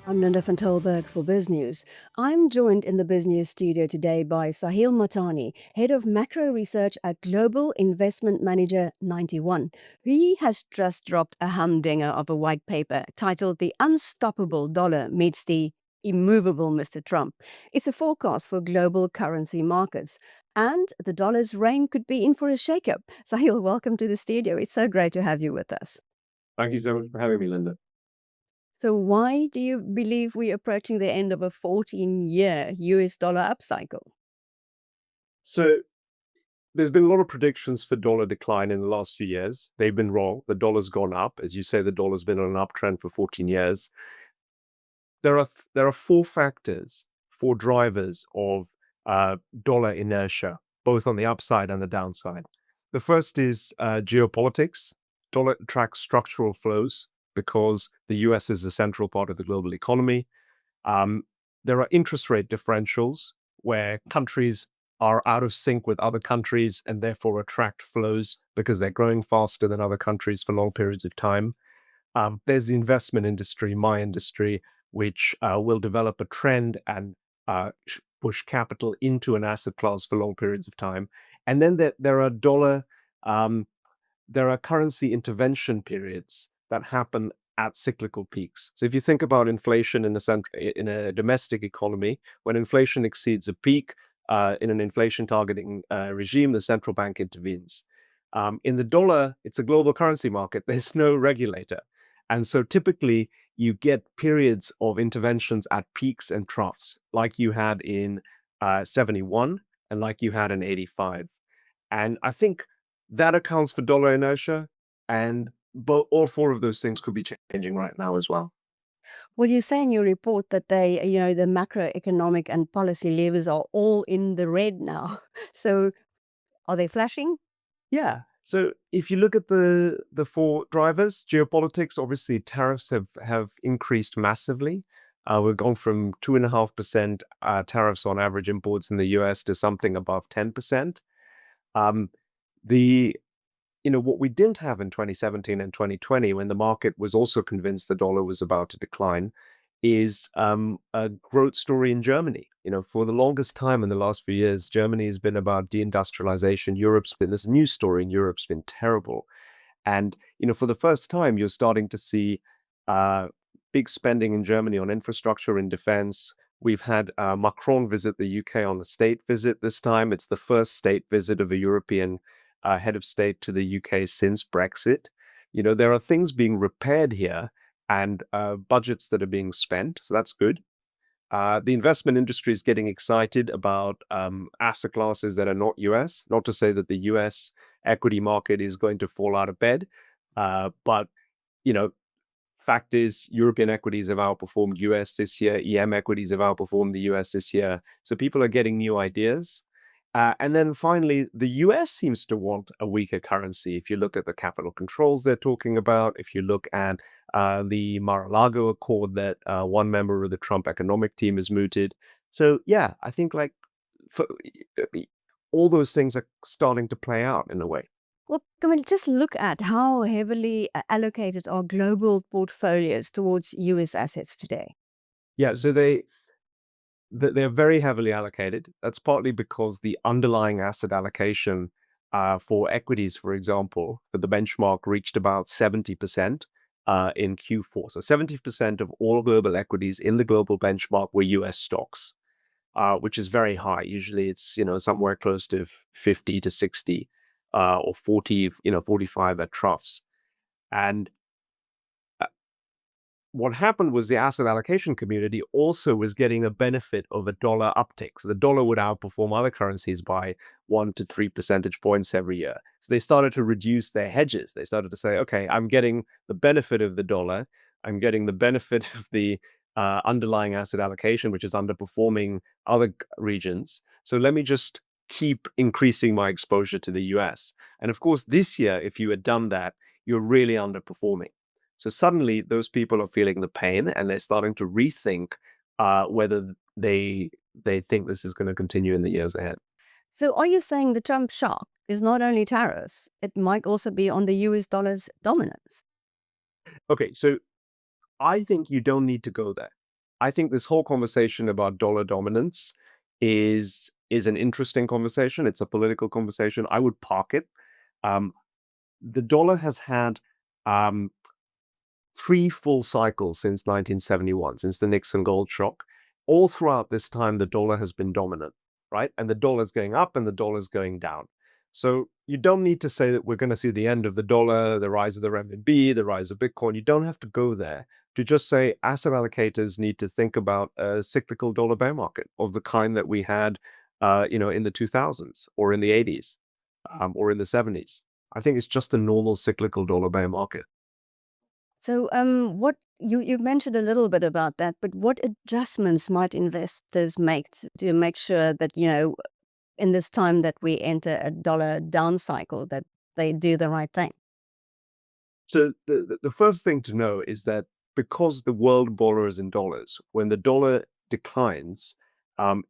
I'm Linda van Tilburg for BizNews. I'm joined in the BizNews studio today by Sahil Mahtani, Head of Macro Research at Global Investment Manager 91. He has just dropped a humdinger of a white paper titled The Unstoppable Dollar Meets the Immovable Mr. Trump. It's a forecast for global currency markets. And the dollar's reign could be in for a shakeup. Sahil, welcome to the studio. It's so great to have you with us. Thank you so much for having me, Linda. So why do you believe we're approaching the end of a 14-year US dollar upcycle? So there's been a lot of predictions for dollar decline in the last few years. They've been wrong. The dollar's gone up. As you say, the dollar's been on an uptrend for 14 years. There are four factors, four drivers of dollar inertia, both on the upside and the downside. The first is geopolitics. Dollar tracks structural flows because the US is a central part of the global economy. Um, there are interest rate differentials where countries are out of sync with other countries and therefore attract flows because they're growing faster than other countries for long periods of time. There's the investment industry, my industry, which will develop a trend and push capital into an asset class for long periods of time. And then there are um, there are currency intervention periods that happen at cyclical peaks. So if you think about inflation in a domestic economy, when inflation exceeds a peak in an inflation targeting regime, the central bank intervenes. In the dollar, it's a global currency market. There's no regulator. And so typically you get periods of interventions at peaks and troughs, like you had in 71 and like you had in 85. And I think that accounts for dollar inertia, and all four of those things could be changing right now as well. Well, you say in your report that the macroeconomic and policy levers are all in the red now. So are they flashing? Yeah. So if you look at the four drivers, geopolitics, obviously tariffs have increased massively. We've gone from 2.5% tariffs on average imports in the US to something above 10%. Um, the what we didn't have in 2017 and 2020, when the market was also convinced the dollar was about to decline, is a growth story in Germany. For the longest time in the last few years, Germany has been about deindustrialization. Europe's been this news story in Europe's been terrible. And, for the first time, you're starting to see uh, big spending in Germany on infrastructure and defense. We've had Macron visit the UK on a state visit this time. It's the first state visit of a European head of state to the UK since Brexit. There are things being repaired here and budgets that are being spent. So that's good. The investment industry is getting excited about asset classes that are not US. Not to say that the US equity market is going to fall out of bed, but you know, fact is, European equities have outperformed US this year. EM equities have outperformed the US this year. So people are getting new ideas. And then finally, the US seems to want a weaker currency. If you look at the capital controls they're talking about, if you look at the Mar-a-Lago Accord that one member of the Trump economic team has mooted. So yeah, I think for, all those things are starting to play out in a way. Well, can we just look at how heavily allocated are global portfolios towards US assets today? Yeah, so they're very heavily allocated. That's partly because the underlying asset allocation for equities, for example, that the benchmark reached about 70% in Q4. So 70% of all global equities in the global benchmark were US stocks, which is very high. Usually it's, somewhere close to 50 to 60 or 40, 45 at troughs. And what happened was the asset allocation community also was getting a benefit of a dollar uptick. So the dollar would outperform other currencies by 1 to 3 percentage points every year. So they started to reduce their hedges. They started to say, okay, I'm getting the benefit of the dollar. I'm getting the benefit of the underlying asset allocation, which is underperforming other regions. So let me just keep increasing my exposure to the US. And of course, this year, if you had done that, you're really underperforming. So suddenly those people are feeling the pain and they're starting to rethink whether they think this is going to continue in the years ahead. So are you saying the Trump shock is not only tariffs, it might also be on the US dollar's dominance? Okay, so I think you don't need to go there. I think this whole conversation about dollar dominance is an interesting conversation. It's a political conversation. I would park it. Um, the dollar has had um, three full cycles since 1971, since the Nixon gold shock. All throughout this time, the dollar has been dominant, right? And the dollar's going up and the dollar's going down. So you don't need to say that we're going to see the end of the dollar, the rise of the renminbi, the rise of Bitcoin. You don't have to go there to just say asset allocators need to think about a cyclical dollar bear market of the kind that we had, in the 2000s or in the 80s, or in the 70s. I think it's just a normal cyclical dollar bear market. So, what you mentioned a little bit about that, but what adjustments might investors make to make sure that, in this time that we enter a dollar down cycle, that they do the right thing? So the first thing to know is that because the world borrows in dollars, when the dollar declines,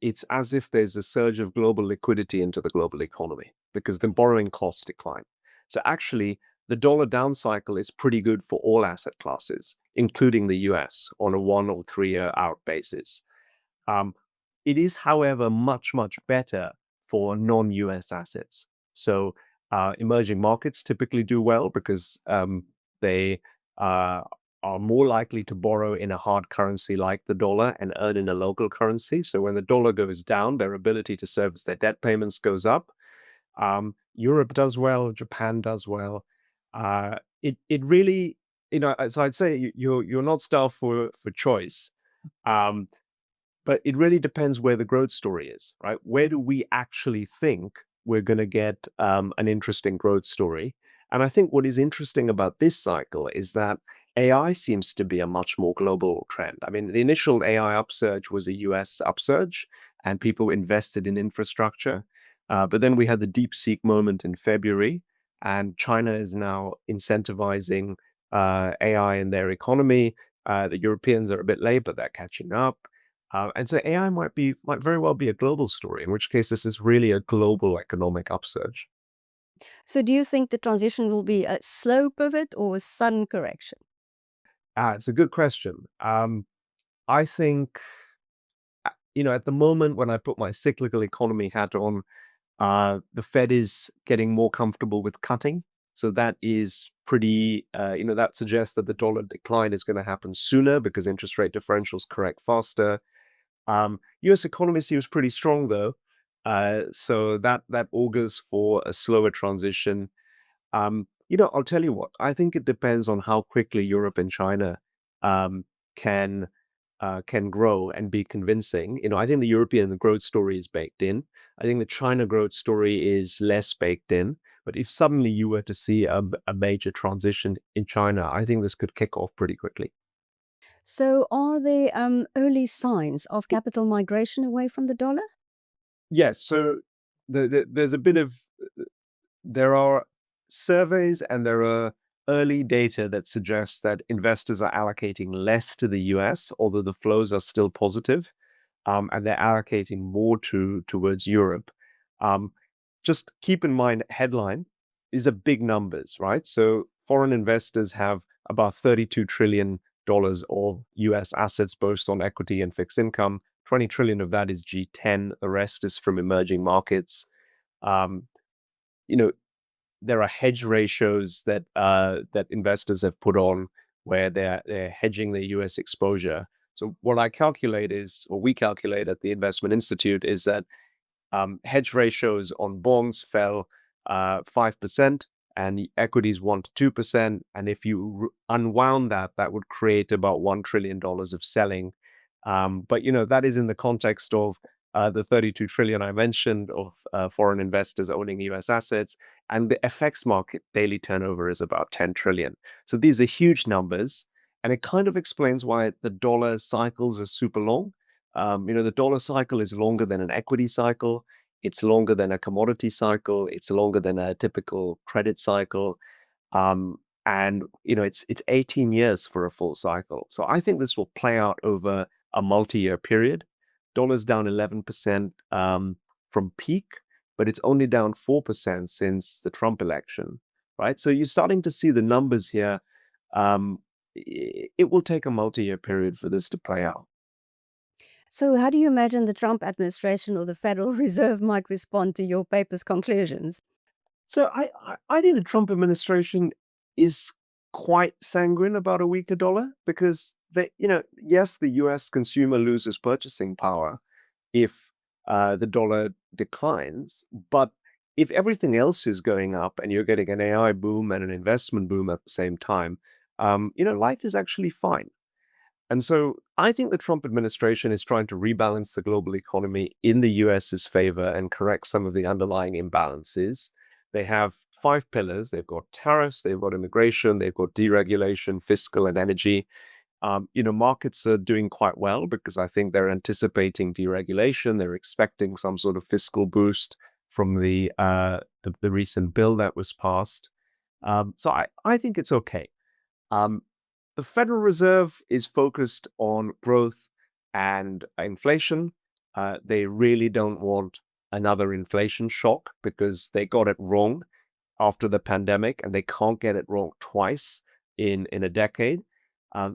it's as if there's a surge of global liquidity into the global economy because the borrowing costs decline. So actually, the dollar down cycle is pretty good for all asset classes, including the US, on a 1 or 3 year out basis. Um, it is, however, much, much better for non-US assets. So emerging markets typically do well because they uh, are more likely to borrow in a hard currency like the dollar and earn in a local currency. So when the dollar goes down, their ability to service their debt payments goes up. Europe does well, Japan does well. It really, so I'd say you're not starved for choice. Um, but it really depends where the growth story is, right? Where do we actually think we're going to get an interesting growth story? And I think what is interesting about this cycle is that AI seems to be a much more global trend. I mean, the initial AI upsurge was a US upsurge, and people invested in infrastructure. But then we had the DeepSeek moment in February, and China is now incentivizing AI in their economy. The Europeans are a bit late, but they're catching up. And so AI might very well be a global story, in which case this is really a global economic upsurge. So, do you think the transition will be a slow pivot or a sudden correction? It's a good question. I think, at the moment when I put my cyclical economy hat on, the Fed is getting more comfortable with cutting. So that is pretty, that suggests that the dollar decline is going to happen sooner because interest rate differentials correct faster. US economy seems pretty strong though. So that augurs for a slower transition. I'll tell you what, I think it depends on how quickly Europe and China um, can can grow and be convincing. I think the European growth story is baked in. I think the China growth story is less baked in. But if suddenly you were to see a major transition in China, I think this could kick off pretty quickly. So, are there early signs of capital migration away from the dollar? Yes. So there's a bit of there are surveys and there are early data that suggests that investors are allocating less to the US, although the flows are still positive, and they're allocating more towards Europe. Um, just keep in mind, headline these are big numbers, right? So foreign investors have about $32 trillion of US assets, both on equity and fixed income. 20 trillion of that is G10. The rest is from emerging markets. Um, you know, there are hedge ratios that investors have put on where they're hedging their US exposure. So what I calculate is, or we calculate at the Investment Institute, is that hedge ratios on bonds fell 5% and the equities 1 to 2%. And if you unwound that, that would create about $1 trillion of selling. But that is in the context of the 32 trillion I mentioned of foreign investors owning US assets, and the FX market daily turnover is about 10 trillion. So these are huge numbers, and it kind of explains why the dollar cycles are super long. The dollar cycle is longer than an equity cycle. It's longer than a commodity cycle. It's longer than a typical credit cycle. Um, and it's 18 years for a full cycle. So I think this will play out over a multi-year period. Dollar's down 11% from peak, but it's only down 4% since the Trump election, right? So you're starting to see the numbers here. It will take a multi-year period for this to play out. So, how do you imagine the Trump administration or the Federal Reserve might respond to your paper's conclusions? So I think the Trump administration is quite sanguine about a weaker dollar because yes, the US consumer loses purchasing power if the dollar declines, but if everything else is going up and you're getting an AI boom and an investment boom at the same time, life is actually fine. And so I think the Trump administration is trying to rebalance the global economy in the US's favor and correct some of the underlying imbalances. They have five pillars. They've got tariffs, they've got immigration, they've got deregulation, fiscal, and energy. Markets are doing quite well because I think they're anticipating deregulation. They're expecting some sort of fiscal boost from the recent bill that was passed. So I think it's okay. Um, the Federal Reserve is focused on growth and inflation. They really don't want another inflation shock because they got it wrong after the pandemic, and they can't get it wrong twice in a decade.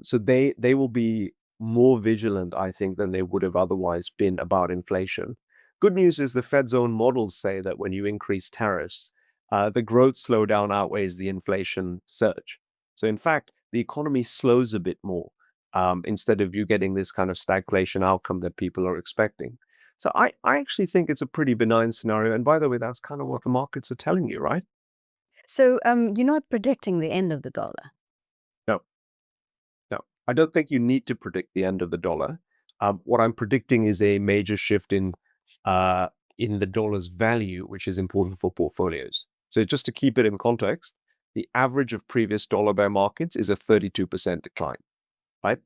So they will be more vigilant, I think, than they would have otherwise been about inflation. Good news is the Fed's own models say that when you increase tariffs, the growth slowdown outweighs the inflation surge. So in fact, the economy slows a bit more instead of you getting this kind of stagflation outcome that people are expecting. So I actually think it's a pretty benign scenario. And by the way, that's kind of what the markets are telling you, right? So, you're not predicting the end of the dollar. No, no. I don't think you need to predict the end of the dollar. What I'm predicting is a major shift in the dollar's value, which is important for portfolios. So just to keep it in context, the average of previous dollar bear markets is a 32% decline, right?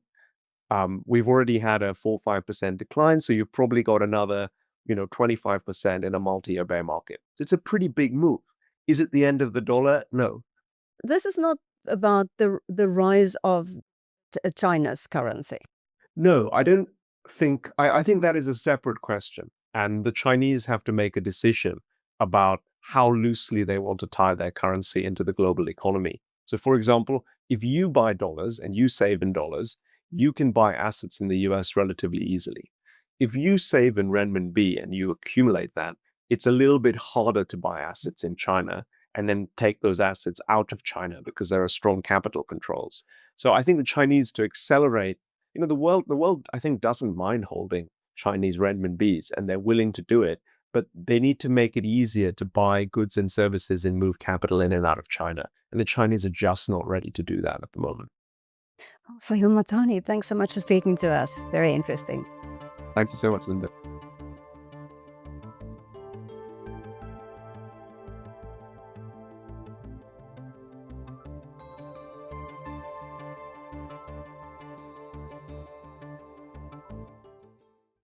We've already had a 4-5% decline, so you've probably got another, 25% in a multi-year bear market. It's a pretty big move. Is it the end of the dollar? No. This is not about the rise of China's currency. No, I don't think I think that is a separate question. And the Chinese have to make a decision about how loosely they want to tie their currency into the global economy. So, for example, if you buy dollars and you save in dollars, you can buy assets in the US relatively easily. If you save in renminbi and you accumulate that, it's a little bit harder to buy assets in China and then take those assets out of China because there are strong capital controls. So I think the Chinese, to accelerate, the world, I think, doesn't mind holding Chinese renminbis, and they're willing to do it, but they need to make it easier to buy goods and services and move capital in and out of China. And the Chinese are just not ready to do that at the moment. Sahil Mahtani, thanks so much for speaking to us. Very interesting. Thank you so much, Linda.